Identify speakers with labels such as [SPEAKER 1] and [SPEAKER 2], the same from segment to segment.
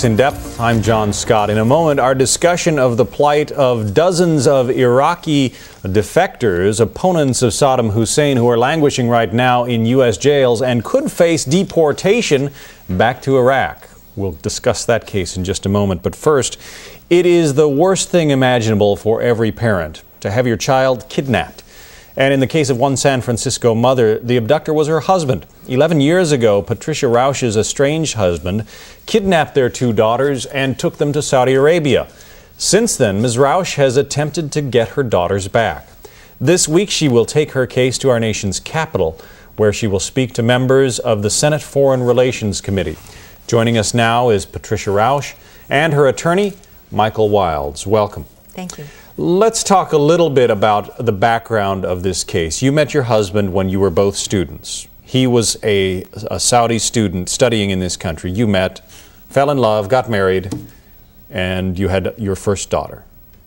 [SPEAKER 1] In Depth, I'm John Scott. In a moment, our discussion of the plight of dozens of Iraqi defectors, opponents of Saddam Hussein, who are languishing right now in U.S. jails and could face deportation back to Iraq. We'll discuss that case in just a moment. But first, it is the worst thing imaginable for every parent to have your child kidnapped. And in the case of one San Francisco mother, the abductor was her husband. 11 years ago, Patricia Rausch's estranged husband kidnapped their two daughters and took them to Saudi Arabia. Since then, Ms. Rausch has attempted to get her daughters back. This week, she will take her case to our nation's capital, where she will speak to members of the Senate Foreign Relations Committee. Joining us now is Patricia Rausch and her attorney, Michael Wilds. Welcome.
[SPEAKER 2] Thank you.
[SPEAKER 1] Let's talk a little bit about the background of this case. You met your husband when you were both students. He was a Saudi student studying in this country. You met, fell in love, got married, and you had your first daughter.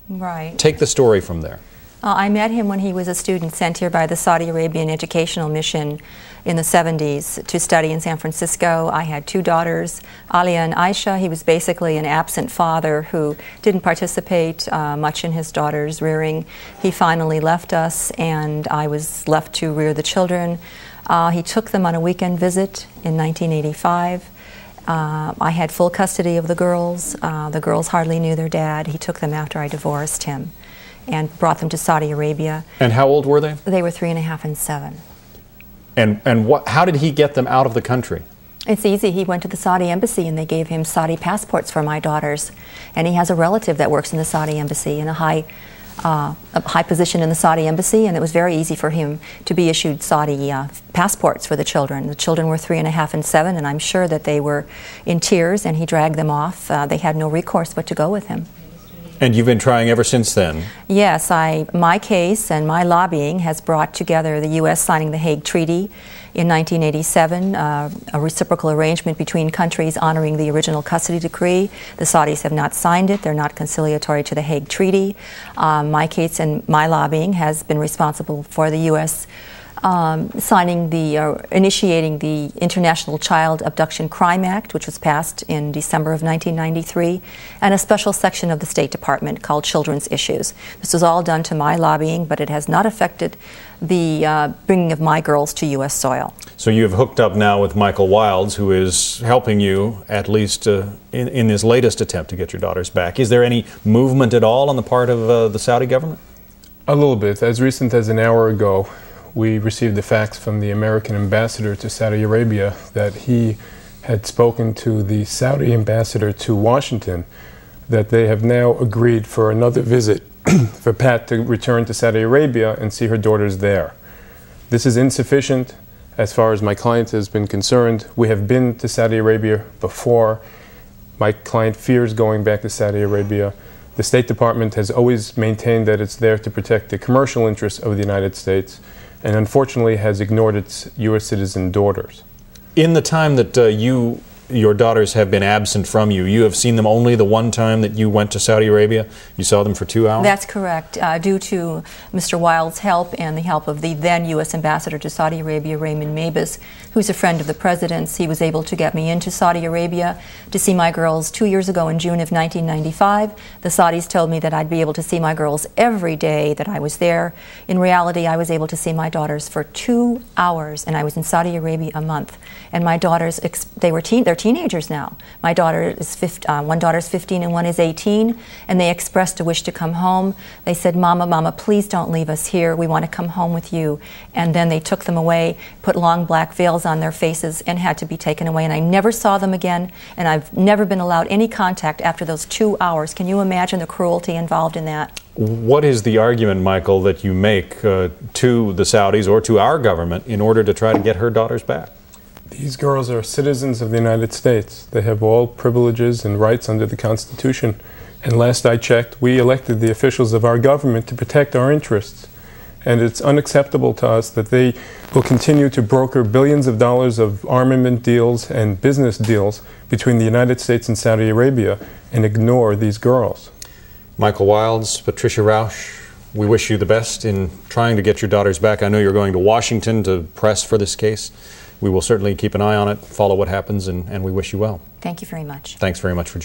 [SPEAKER 2] Right.
[SPEAKER 1] Take the story from there.
[SPEAKER 2] I met him when he was a student sent here by the Saudi Arabian Educational Mission in the 70s to study in San Francisco. I had two daughters, Alia and Aisha. He was basically an absent father who didn't participate much in his daughters' rearing. He finally left us, and I was left to rear the children. He took them on a weekend visit in 1985. I had full custody of the girls. The girls hardly knew their dad. He took them after I divorced him and brought them to Saudi Arabia.
[SPEAKER 1] And how old were they?
[SPEAKER 2] They were 3.5 and 7.
[SPEAKER 1] And how did he get them out of the country?
[SPEAKER 2] It's easy. He went to the Saudi embassy and they gave him Saudi passports for my daughters. And he has a relative that works in the Saudi embassy in a high position in the Saudi embassy, and it was very easy for him to be issued Saudi passports for the children. The children were 3.5 and 7, and I'm sure that they were in tears, and he dragged them off. They had no recourse but to go with him.
[SPEAKER 1] And you've been trying ever since then?
[SPEAKER 2] Yes, my case and my lobbying has brought together the U.S. signing the Hague Treaty in 1987, a reciprocal arrangement between countries honoring the original custody decree. The Saudis have not signed it. They're not conciliatory to the Hague Treaty. My case and my lobbying has been responsible for the U.S. Initiating the International Child Abduction Crime Act, which was passed in December of 1993, and a special section of the State Department called Children's Issues. This was all done to my lobbying, but it has not affected the bringing of my girls to U.S. soil. So
[SPEAKER 1] you have hooked up now with Michael Wilds, who is helping you, at least in this latest attempt to get your daughters back. Is there any movement at all on the part of the Saudi government?
[SPEAKER 3] A little bit. As recent as an hour ago, we received the fax from the American ambassador to Saudi Arabia that he had spoken to the Saudi ambassador to Washington, that they have now agreed for another visit for Pat to return to Saudi Arabia and see her daughters there. This is insufficient as far as my client has been concerned. We have been to Saudi Arabia before. My client fears going back to Saudi Arabia. The State Department has always maintained that it's there to protect the commercial interests of the United States, and unfortunately has ignored its U.S. citizen daughters.
[SPEAKER 1] In the time that your daughters have been absent from you, you have seen them only the one time that you went to Saudi Arabia? You saw them for 2 hours?
[SPEAKER 2] That's correct. Due to Mr. Wilds' help and the help of the then U.S. ambassador to Saudi Arabia, Raymond Mabus, who's a friend of the president's, he was able to get me into Saudi Arabia to see my girls 2 years ago in June of 1995. The Saudis told me that I'd be able to see my girls every day that I was there. In reality, I was able to see my daughters for 2 hours, and I was in Saudi Arabia a month. And my daughters, they're teenagers now. My daughter is one daughter's 15 and one is 18, and they expressed a wish to come home. They said, Mama, please don't leave us here. We want to come home with you. And then they took them away, put long black veils on their faces, and had to be taken away. And I never saw them again, and I've never been allowed any contact after those 2 hours. Can you imagine the cruelty involved in that?
[SPEAKER 1] What is the argument, Michael, that you make to the Saudis or to our government in order to try to get her daughters back?
[SPEAKER 3] These girls are citizens of the United States. They have all privileges and rights under the Constitution. And last I checked, we elected the officials of our government to protect our interests. And it's unacceptable to us that they will continue to broker billions of dollars of armament deals and business deals between the United States and Saudi Arabia and ignore these girls.
[SPEAKER 1] Michael Wilds, Patricia Rausch, we wish you the best in trying to get your daughters back. I know you're going to Washington to press for this case. We will certainly keep an eye on it, follow what happens, and we wish you well.
[SPEAKER 2] Thank you very much.
[SPEAKER 1] Thanks very much for joining us.